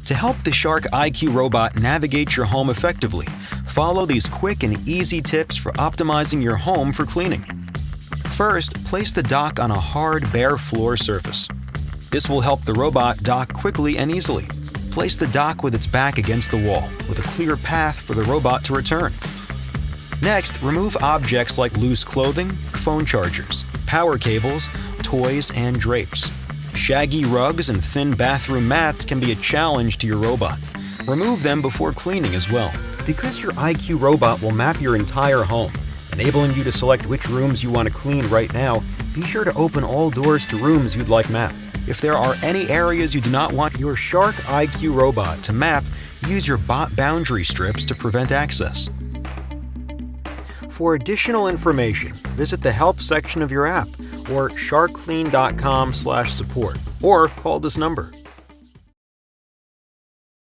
To help the Shark IQ robot navigate your home effectively, follow these quick and easy tips for optimizing your home for cleaning. First, place the dock on a hard, bare floor surface. This will help the robot dock quickly and easily. Place the dock with its back against the wall, with a clear path for the robot to return. Next, remove objects like loose clothing, phone chargers, power cables, toys, and drapes. Shaggy rugs and thin bathroom mats can be a challenge to your robot. Remove them before cleaning as well. Because your IQ robot will map your entire home, enabling you to select which rooms you want to clean right now, be sure to open all doors to rooms you'd like mapped. If there are any areas you do not want your Shark IQ robot to map, use your bot boundary strips to prevent access. For additional information, visit the help section of your app or sharkclean.com/support or call this number.